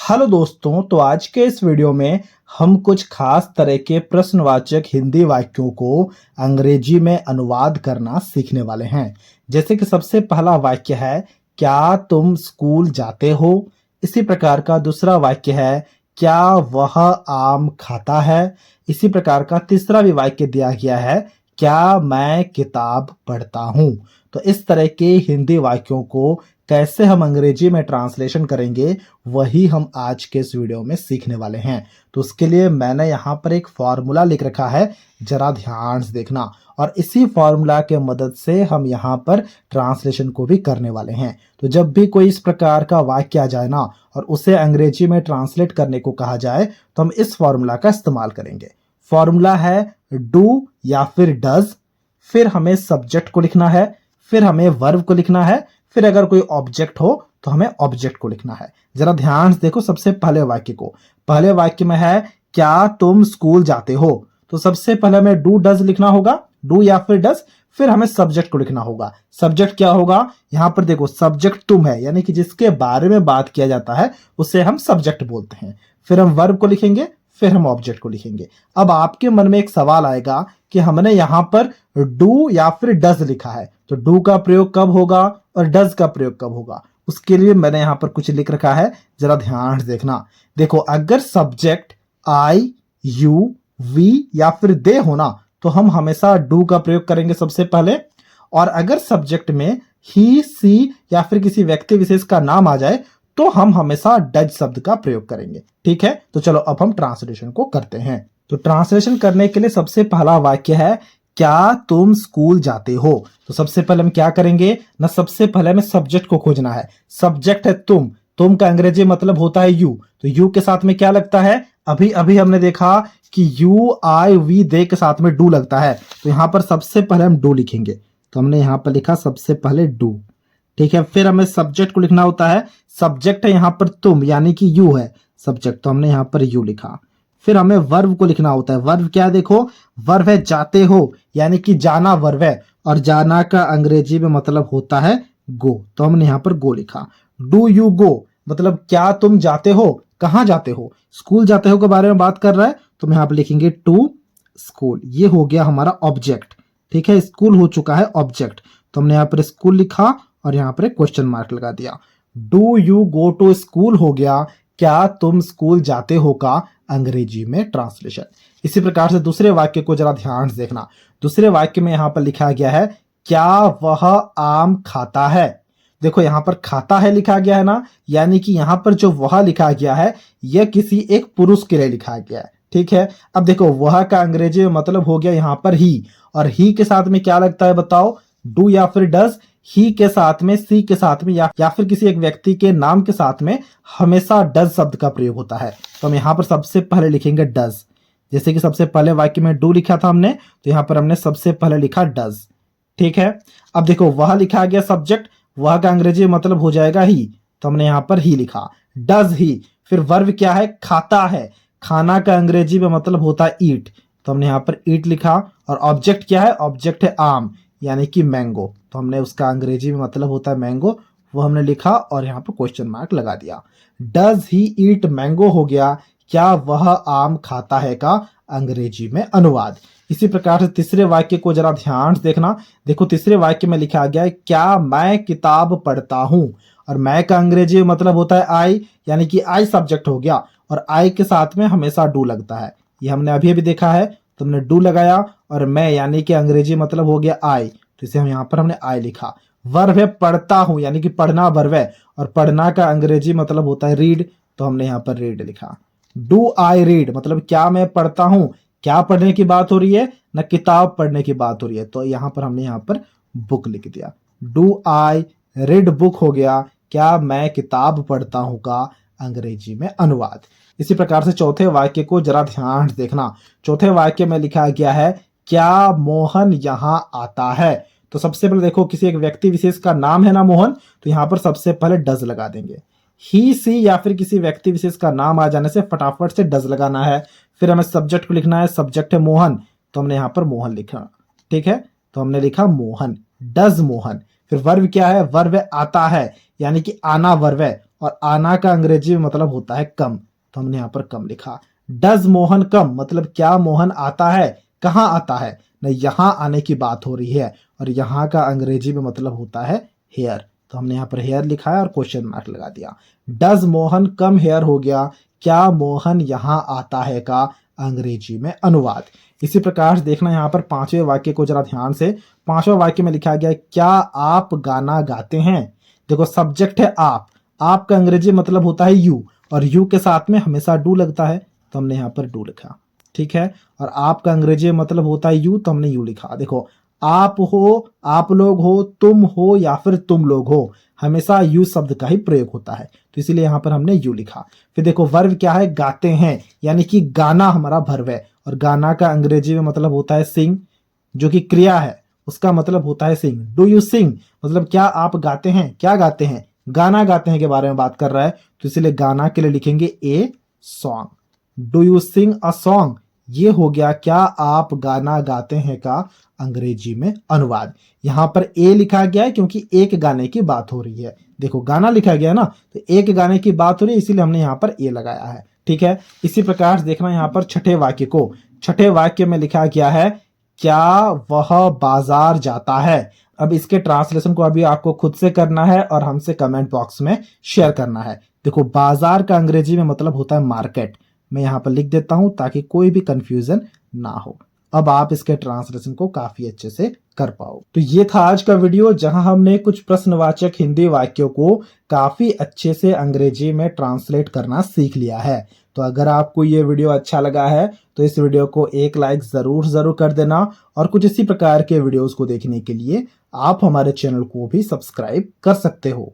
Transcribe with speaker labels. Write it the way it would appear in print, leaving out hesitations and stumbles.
Speaker 1: Hello दोस्तों, तो आज के इस वीडियो में हम कुछ खास तरह के प्रश्नवाचक हिंदी वाक्यों को अंग्रेजी में अनुवाद करना सीखने वाले हैं। जैसे कि सबसे पहला वाक्य है, क्या तुम स्कूल जाते हो। इसी प्रकार का दूसरा वाक्य है, क्या वह आम खाता है। इसी प्रकार का तीसरा भी वाक्य दिया गया है, क्या मैं किताब पढ़ता हूँ। तो इस तरह के हिंदी वाक्यों को कैसे हम अंग्रेजी में ट्रांसलेशन करेंगे, वही हम आज के इस वीडियो में सीखने वाले हैं। तो उसके लिए मैंने यहाँ पर एक फॉर्मूला लिख रखा है, जरा ध्यान से देखना। और इसी फॉर्मूला के मदद से हम यहाँ पर ट्रांसलेशन को भी करने वाले हैं। तो जब भी कोई इस प्रकार का वाक्य आ जाए ना और उसे अंग्रेजी में ट्रांसलेट करने को कहा जाए, तो हम इस फॉर्मूला का इस्तेमाल करेंगे। फॉर्मूला है डू या फिर डज, फिर हमें सब्जेक्ट को लिखना है, फिर हमें वर्ब को लिखना है, फिर अगर कोई ऑब्जेक्ट हो तो हमें ऑब्जेक्ट को लिखना है। जरा ध्यान से देखो सबसे पहले वाक्य को। पहले वाक्य में है, क्या तुम स्कूल जाते हो। तो सबसे पहले हमें डू डज लिखना होगा, डू या फिर डज। फिर हमें सब्जेक्ट को लिखना होगा। सब्जेक्ट क्या होगा, यहां पर देखो सब्जेक्ट तुम है, यानी कि जिसके बारे में बात किया जाता है उसे हम सब्जेक्ट बोलते हैं। फिर हम वर्ब को लिखेंगे, फिर हम ऑब्जेक्ट को लिखेंगे। अब आपके मन में एक सवाल आएगा कि हमने यहां पर डू या फिर डज लिखा है, तो डू का प्रयोग कब होगा और डज का प्रयोग कब होगा। उसके लिए मैंने यहां पर कुछ लिख रखा है, जरा ध्यान से देखना। देखो, अगर सब्जेक्ट आई, यू, वी या फिर दे होना तो हम हमेशा डू का प्रयोग करेंगे सबसे पहले। और अगर सब्जेक्ट में ही, सी या फिर किसी व्यक्ति विशेष का नाम आ जाए तो हम हमेशा डज शब्द का प्रयोग करेंगे। ठीक है, तो चलो अब हम ट्रांसलेशन को करते हैं। तो ट्रांसलेशन करने के लिए सबसे पहला वाक्य है, क्या तुम स्कूल जाते हो। तो सबसे पहले हम क्या करेंगे ना, सबसे पहले हमें सब्जेक्ट को खोजना है। सब्जेक्ट है तुम का अंग्रेजी मतलब होता है यू। तो यू के साथ में क्या लगता है, अभी अभी हमने देखा कि यू, आई, वी, दे के साथ में डू लगता है। तो यहां पर सबसे पहले हम डू लिखेंगे। तो हमने यहां पर लिखा सबसे पहले डू। ठीक है, फिर हमें सब्जेक्ट को लिखना होता है। सब्जेक्ट है यहां पर तुम, यानी कि यू है सब्जेक्ट, तो हमने यहां पर यू लिखा। फिर हमें वर्ब को लिखना होता है। वर्ब क्या है, देखो वर्ब है जाते हो, यानी कि जाना वर्ब है, और जाना का अंग्रेजी में मतलब होता है गो, तो हमने यहां पर गो लिखा। डू यू गो मतलब क्या तुम जाते हो, कहां जाते हो, स्कूल जाते हो के बारे में बात कर रहा है, तो हम यहां पर लिखेंगे टू स्कूल। ये हो गया हमारा ऑब्जेक्ट। ठीक है, स्कूल हो चुका है ऑब्जेक्ट, तो हमने यहां पर स्कूल लिखा और यहां पर एक क्वेश्चन मार्क लगा दिया। Do you go to school हो गया, क्या तुम स्कूल जाते हो का अंग्रेजी में ट्रांसलेशन। इसी प्रकार से दूसरे वाक्य को जरा ध्यान से देखना। दूसरे वाक्य में यहां पर लिखा गया है, क्या वह आम खाता है। देखो यहां पर खाता है लिखा गया है ना, यानी कि यहां पर जो वह लिखा गया है यह किसी एक पुरुष के लिए लिखा गया है। ठीक है, अब देखो वह का अंग्रेजी में मतलब हो गया यहां पर ही, और ही के साथ में क्या लगता है बताओ, डू या फिर डज। ही के साथ में, सी के साथ में या फिर किसी एक व्यक्ति के नाम के साथ में हमेशा डज शब्द का प्रयोग होता है। तो हम यहां पर सबसे पहले लिखेंगे डज। जैसे कि सबसे पहले वाक्य में डू लिखा था हमने, तो यहां पर हमने सबसे पहले लिखा डज। ठीक है, अब देखो वह लिखा गया सब्जेक्ट, वह का अंग्रेजी मतलब हो जाएगा ही, तो हमने यहां पर ही लिखा, डज ही। फिर वर्ब क्या है, खाता है, खाना का अंग्रेजी में मतलब होता है ईट, तो हमने यहां पर ईट लिखा। और ऑब्जेक्ट क्या है, ऑब्जेक्ट है आम, यानी कि मैंगो, तो हमने उसका अंग्रेजी में मतलब होता है मैंगो, वो हमने लिखा और यहाँ पर क्वेश्चन मार्क लगा दिया। डज ही ईट मैंगो हो गया, क्या वह आम खाता है का अंग्रेजी में अनुवाद। इसी प्रकार से तीसरे वाक्य को जरा ध्यान से देखना। देखो तीसरे वाक्य में लिखा गया है, क्या मैं किताब पढ़ता हूं। और मैं का अंग्रेजी में मतलब होता है आई, यानी कि आई सब्जेक्ट हो गया, और आई के साथ में हमेशा डू लगता है। ये हमने अभी अभी देखा है, तो हमने डू लगाया, और मैं यानी कि अंग्रेजी मतलब हो गया आई, तो इसे हम यहां पर हमने आई लिखा। वर्ब है पढ़ता हूं, यानी कि पढ़ना वर्ब है, और पढ़ना का अंग्रेजी मतलब होता है रीड, तो हमने यहां पर रीड लिखा। डू आई रीड मतलब क्या मैं पढ़ता हूं, क्या पढ़ने की बात हो रही है ना, किताब पढ़ने की बात हो रही है, तो यहां पर हमने यहां पर बुक लिख दिया। डू आई रीड बुक हो गया, क्या मैं किताब पढ़ता हूं का अंग्रेजी में अनुवाद। इसी प्रकार से चौथे वाक्य को जरा ध्यान से देखना। चौथे वाक्य में लिखा गया है, क्या मोहन यहां आता है। तो सबसे पहले देखो किसी एक व्यक्ति विशेष का नाम है ना मोहन, तो यहां पर सबसे पहले डज लगा देंगे। ही, सी या फिर किसी व्यक्ति विशेष का नाम आ जाने से फटाफट से डज लगाना है। फिर हमें सब्जेक्ट को लिखना है, सब्जेक्ट है मोहन, तो हमने यहां पर मोहन लिखा। ठीक है, तो हमने लिखा मोहन, डज मोहन। फिर वर्ब क्या है, वर्ब आता है, यानी कि आना वर्ब है, और आना का अंग्रेजी में मतलब होता है कम, तो हमने यहाँ पर कम लिखा। डज मोहन कम, मतलब क्या मोहन आता है, कहाँ आता है, नहीं यहाँ आने की बात हो रही है, और यहाँ का अंग्रेजी में मतलब होता है हेयर, तो हमने यहाँ पर हेयर लिखा है और क्वेश्चन मार्क लगा दिया। डज मोहन कम हेयर हो गया क्या मोहन यहाँ आता है का अंग्रेजी में अनुवाद। इसी प्रकार से देखना यहाँ पर पांचवें वाक्य को जरा ध्यान से। पांचवा वाक्य में लिखा गया क्या आप गाना गाते हैं। देखो सब्जेक्ट है आप का अंग्रेजी मतलब होता है यू, और यू के साथ में हमेशा डू लगता है, तो हमने यहाँ पर डू लिखा, ठीक है। और आपका अंग्रेजी मतलब होता है यू, तो हमने यू लिखा। देखो आप हो, आप लोग हो, तुम हो या फिर तुम लोग हो, हमेशा यू शब्द का ही प्रयोग होता है, तो इसीलिए यहाँ पर हमने यू लिखा। फिर देखो वर्ब क्या है, गाते हैं, यानी कि गाना हमारा वर्ब है, और गाना का अंग्रेजी में मतलब होता है सिंग, जो कि क्रिया है उसका मतलब होता है सिंग। डू यू सिंग, मतलब क्या आप गाते हैं, क्या गाते हैं, गाना गाते हैं के बारे में बात कर रहा है, तो इसीलिए गाना के लिए लिखेंगे a song. Do you sing a song, ये हो गया क्या आप गाना गाते हैं का अंग्रेजी में अनुवाद। यहां पर ए लिखा गया है क्योंकि एक गाने की बात हो रही है। देखो गाना लिखा गया ना, तो एक गाने की बात हो रही है, इसीलिए हमने यहाँ पर ए लगाया है, ठीक है। इसी प्रकार से देखना यहाँ पर छठे वाक्य को। छठे वाक्य में लिखा गया है क्या वह बाजार जाता है। अब इसके ट्रांसलेशन को अभी आपको खुद से करना है और हमसे कमेंट बॉक्स में शेयर करना है। देखो बाजार का अंग्रेजी में मतलब होता है मार्केट, मैं यहाँ पर लिख देता हूं ताकि कोई भी कंफ्यूजन ना हो। अब आप इसके ट्रांसलेशन को काफी अच्छे से कर पाओ। तो ये था आज का वीडियो जहां हमने कुछ प्रश्नवाचक हिंदी वाक्यों को काफी अच्छे से अंग्रेजी में ट्रांसलेट करना सीख लिया है। तो अगर आपको ये वीडियो अच्छा लगा है तो इस वीडियो को एक लाइक जरूर कर देना, और कुछ इसी प्रकार के वीडियोस को देखने के लिए आप हमारे चैनल को भी सब्सक्राइब कर सकते हो।